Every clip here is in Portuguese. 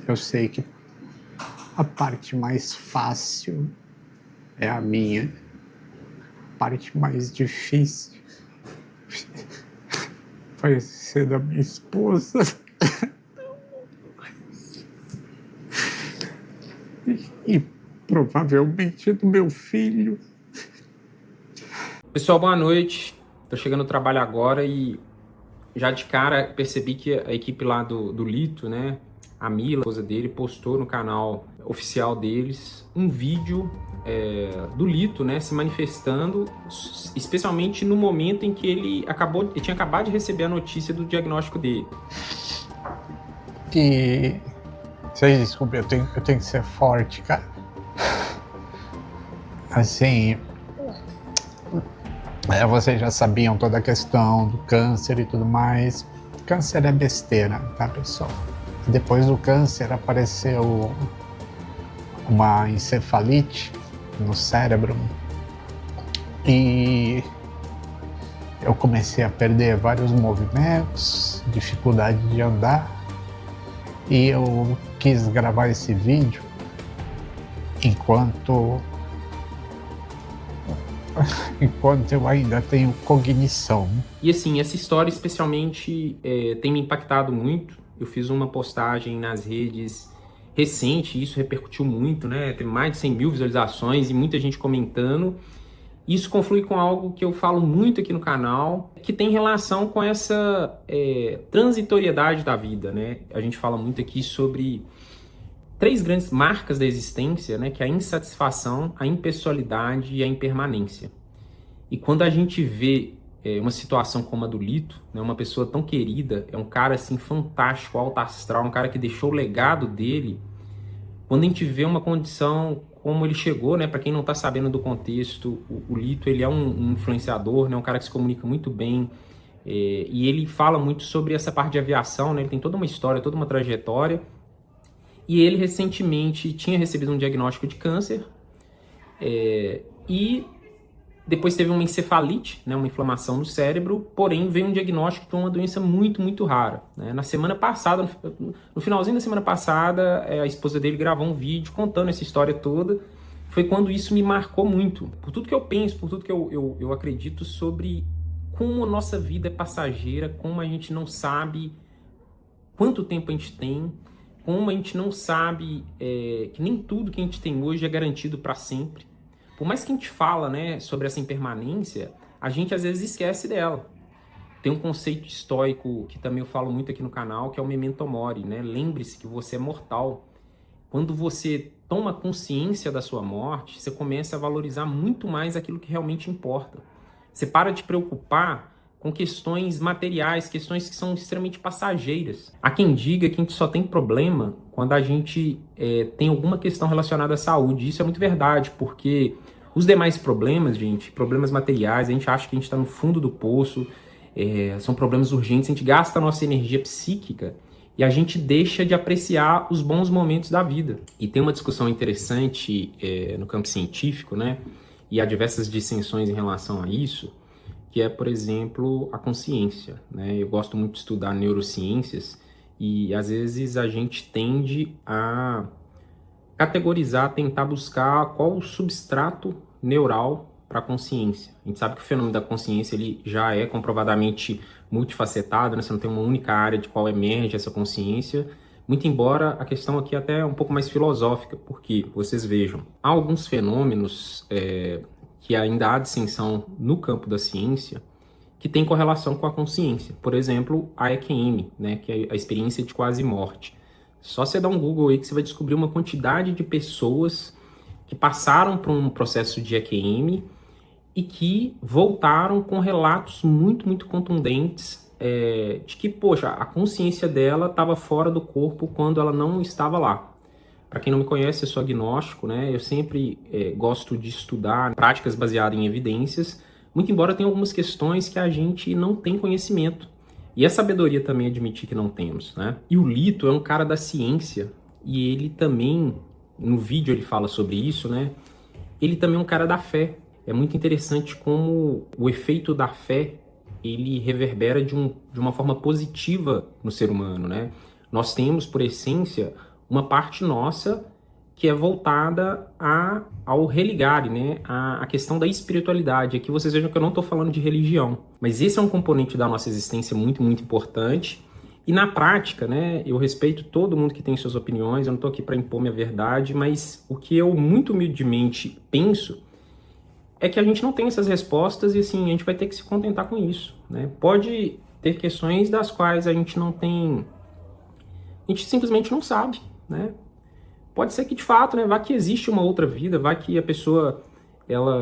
eu sei que a parte mais fácil é a minha, a parte mais difícil vai ser da minha esposa e provavelmente do meu filho. Pessoal, boa noite. Tô chegando no trabalho agora e já de cara percebi que a equipe lá do Lito, né, a Mila, a esposa dele, postou no canal oficial deles um vídeo do Lito, né, se manifestando, especialmente no momento em que ele tinha acabado de receber a notícia do diagnóstico dele. E vocês desculpem, eu tenho que ser forte, cara. Assim, vocês já sabiam toda a questão do câncer e tudo mais. Câncer é besteira, tá, pessoal? Depois do câncer apareceu uma encefalite no cérebro e eu comecei a perder vários movimentos, dificuldade de andar, e eu quis gravar esse vídeo enquanto eu ainda tenho cognição. E assim, essa história especialmente tem me impactado muito. Eu fiz uma postagem nas redes recente, e isso repercutiu muito, né? Teve mais de 100 mil visualizações e muita gente comentando. Isso conflui com algo que eu falo muito aqui no canal, que tem relação com essa transitoriedade da vida, né? A gente fala muito aqui sobre 3 grandes marcas da existência, né? Que é a insatisfação, a impessoalidade e a impermanência. E quando a gente vê uma situação como a do Lito, né, uma pessoa tão querida, é um cara assim fantástico, alto astral, um cara que deixou o legado dele. Quando a gente vê uma condição como ele chegou, né, para quem não está sabendo do contexto, o Lito ele é um influenciador, né, um cara que se comunica muito bem, e ele fala muito sobre essa parte de aviação, né, ele tem toda uma história, toda uma trajetória, e ele recentemente tinha recebido um diagnóstico de câncer, e depois teve uma encefalite, né, uma inflamação no cérebro, porém veio um diagnóstico de uma doença muito, muito rara. Né? Na semana passada, no finalzinho da semana passada, a esposa dele gravou um vídeo contando essa história toda. Foi quando isso me marcou muito. Por tudo que eu penso, por tudo que eu acredito sobre como a nossa vida é passageira, como a gente não sabe quanto tempo a gente tem, como a gente não sabe que nem tudo que a gente tem hoje é garantido para sempre. Por mais que a gente fala, né, sobre essa impermanência, a gente às vezes esquece dela. Tem um conceito estoico que também eu falo muito aqui no canal, que é o memento mori, né? Lembre-se que você é mortal. Quando você toma consciência da sua morte, você começa a valorizar muito mais aquilo que realmente importa. Você para de preocupar com questões materiais, questões que são extremamente passageiras. Há quem diga que a gente só tem problema quando a gente tem alguma questão relacionada à saúde. Isso é muito verdade, porque os demais problemas, gente, problemas materiais, a gente acha que a gente está no fundo do poço, são problemas urgentes, a gente gasta a nossa energia psíquica e a gente deixa de apreciar os bons momentos da vida. E tem uma discussão interessante no campo científico, né? E há diversas dissensões em relação a isso, que é, por exemplo, a consciência. Né? Eu gosto muito de estudar neurociências e, às vezes, a gente tende a categorizar, tentar buscar qual o substrato neural para a consciência. A gente sabe que o fenômeno da consciência ele já é comprovadamente multifacetado, né? Você não tem uma única área de qual emerge essa consciência, muito embora a questão aqui até é um pouco mais filosófica, porque, vocês vejam, há alguns fenômenos que ainda há dissensão no campo da ciência, que tem correlação com a consciência. Por exemplo, a EQM, né, que é a experiência de quase morte. Só você dar um Google aí que você vai descobrir uma quantidade de pessoas que passaram por um processo de EQM e que voltaram com relatos muito, muito contundentes de que, poxa, a consciência dela estava fora do corpo quando ela não estava lá. Para quem não me conhece, eu sou agnóstico, né? Eu sempre gosto de estudar práticas baseadas em evidências, muito embora tenha algumas questões que a gente não tem conhecimento. E a sabedoria também admitir que não temos, né? E o Lito é um cara da ciência, e ele também, no vídeo ele fala sobre isso, né? Ele também é um cara da fé. É muito interessante como o efeito da fé, ele reverbera de uma forma positiva no ser humano, né? Nós temos, por essência, uma parte nossa que é voltada ao religare, né? A questão da espiritualidade. Aqui vocês vejam que eu não estou falando de religião, mas esse é um componente da nossa existência muito, muito importante. E na prática, né, eu respeito todo mundo que tem suas opiniões, eu não estou aqui para impor minha verdade, mas o que eu muito humildemente penso é que a gente não tem essas respostas e assim, a gente vai ter que se contentar com isso, né? Pode ter questões das quais a gente não tem, a gente simplesmente não sabe, né? Pode ser que de fato, né, vá que existe uma outra vida, vá que a pessoa,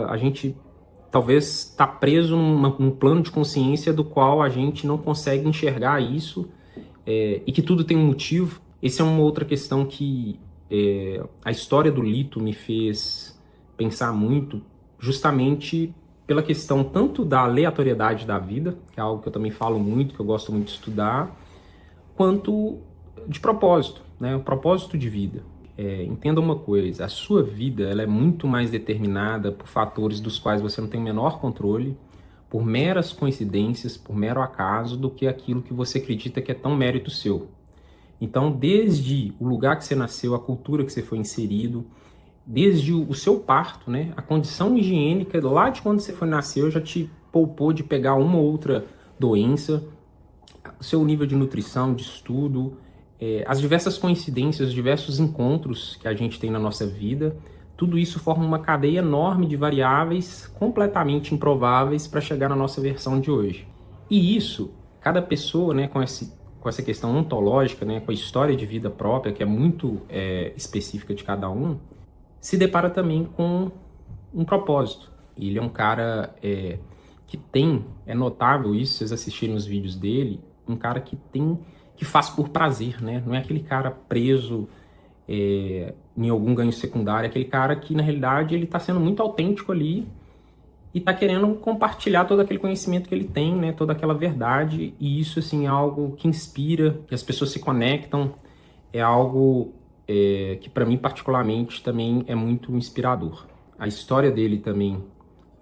a gente talvez está preso num plano de consciência do qual a gente não consegue enxergar isso, e que tudo tem um motivo. Essa é uma outra questão que a história do Lito me fez pensar muito, justamente pela questão tanto da aleatoriedade da vida, que é algo que eu também falo muito, que eu gosto muito de estudar, quanto de propósito, né? O propósito de vida. Entenda uma coisa, a sua vida ela é muito mais determinada por fatores dos quais você não tem o menor controle, por meras coincidências, por mero acaso, do que aquilo que você acredita que é tão mérito seu. Então, desde o lugar que você nasceu, a cultura que você foi inserido, desde o seu parto, né, a condição higiênica lá de quando você foi nascer já te poupou de pegar uma ou outra doença, o seu nível de nutrição, de estudo, as diversas coincidências, os diversos encontros que a gente tem na nossa vida, tudo isso forma uma cadeia enorme de variáveis completamente improváveis para chegar na nossa versão de hoje. E isso, cada pessoa, né, com essa questão ontológica, né, com a história de vida própria, que é muito específica de cada um, se depara também com um propósito. Ele é um cara que tem, é notável isso, se vocês assistirem os vídeos dele, um cara que faz por prazer, né? Não é aquele cara preso em algum ganho secundário, é aquele cara que, na realidade, ele está sendo muito autêntico ali e está querendo compartilhar todo aquele conhecimento que ele tem, né? Toda aquela verdade, e isso, assim, é algo que inspira, que as pessoas se conectam, é algo que para mim particularmente também é muito inspirador. A história dele também,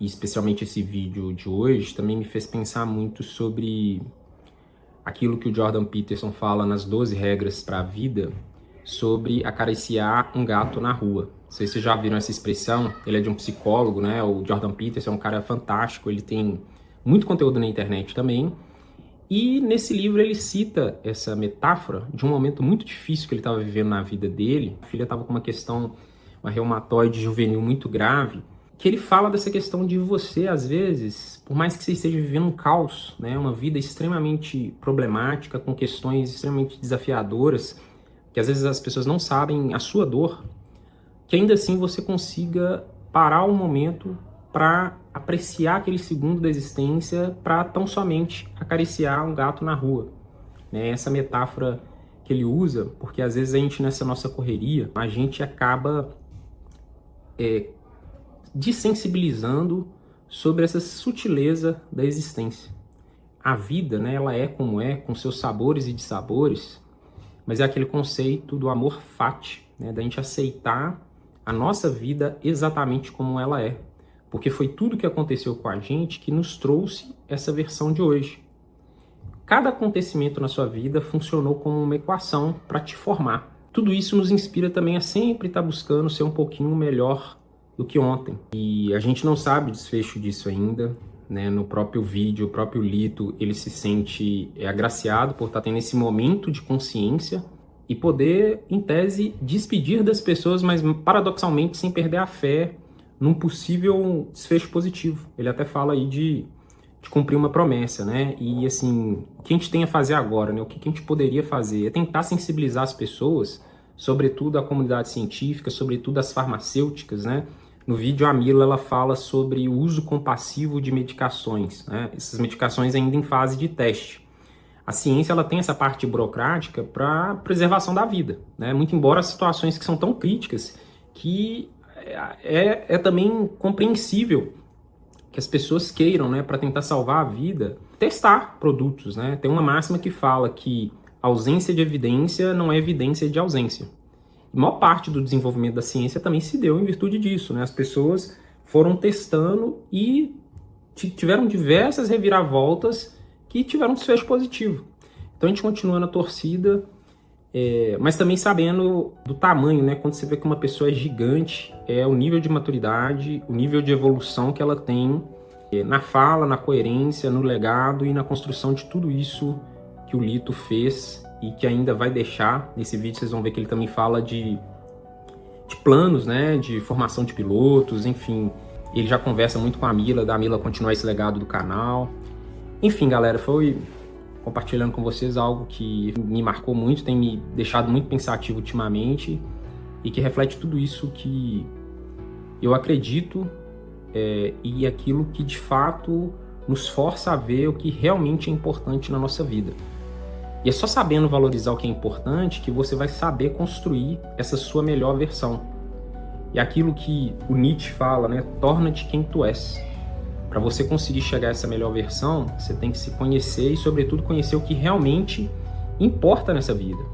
e especialmente esse vídeo de hoje, também me fez pensar muito sobre aquilo que o Jordan Peterson fala nas 12 regras para a vida, sobre acariciar um gato na rua. Não sei se vocês já viram essa expressão, ele é de um psicólogo, né? O Jordan Peterson é um cara fantástico, ele tem muito conteúdo na internet também. E nesse livro ele cita essa metáfora de um momento muito difícil que ele estava vivendo na vida dele. A filha estava com uma reumatoide juvenil muito grave, que ele fala dessa questão de você, às vezes, por mais que você esteja vivendo um caos, né, uma vida extremamente problemática, com questões extremamente desafiadoras, que às vezes as pessoas não sabem a sua dor, que ainda assim você consiga parar um momento para apreciar aquele segundo da existência, para tão somente acariciar um gato na rua. Né? Essa metáfora que ele usa, porque às vezes a gente, nessa nossa correria, a gente acaba desensibilizando sobre essa sutileza da existência. A vida, né, ela é como é, com seus sabores e dissabores, mas é aquele conceito do amor fati, né, da gente aceitar a nossa vida exatamente como ela é. Porque foi tudo que aconteceu com a gente que nos trouxe essa versão de hoje. Cada acontecimento na sua vida funcionou como uma equação para te formar. Tudo isso nos inspira também a sempre estar buscando ser um pouquinho melhor do que ontem. E a gente não sabe o desfecho disso ainda, né? No próprio vídeo, o próprio Lito, ele se sente agraciado por estar tendo esse momento de consciência e poder, em tese, despedir das pessoas, mas paradoxalmente sem perder a fé num possível desfecho positivo. Ele até fala aí de cumprir uma promessa, né? E assim, o que a gente tem a fazer agora, né? O que a gente poderia fazer é tentar sensibilizar as pessoas, sobretudo a comunidade científica, sobretudo as farmacêuticas, né? No vídeo a Mila, ela fala sobre o uso compassivo de medicações, né? Essas medicações ainda em fase de teste. A ciência, ela tem essa parte burocrática para preservação da vida, né? Muito embora as situações que são tão críticas que é também compreensível que as pessoas queiram, né, para tentar salvar a vida, testar produtos, né? Tem uma máxima que fala que ausência de evidência não é evidência de ausência. A maior parte do desenvolvimento da ciência também se deu em virtude disso, né? As pessoas foram testando e tiveram diversas reviravoltas que tiveram um desfecho positivo. Então a gente continua na torcida Mas também sabendo do tamanho, né? Quando você vê que uma pessoa é gigante, é o nível de maturidade, o nível de evolução que ela tem na fala, na coerência, no legado e na construção de tudo isso que o Lito fez e que ainda vai deixar. Nesse vídeo vocês vão ver que ele também fala de planos, né? De formação de pilotos, enfim. Ele já conversa muito com a Mila, da Mila continuar esse legado do canal. Enfim, galera, foi compartilhando com vocês algo que me marcou muito, tem me deixado muito pensativo ultimamente e que reflete tudo isso que eu acredito e aquilo que de fato nos força a ver o que realmente é importante na nossa vida. E é só sabendo valorizar o que é importante que você vai saber construir essa sua melhor versão. E aquilo que o Nietzsche fala, né? Torna-te quem tu és. Para você conseguir chegar a essa melhor versão, você tem que se conhecer e, sobretudo, conhecer o que realmente importa nessa vida.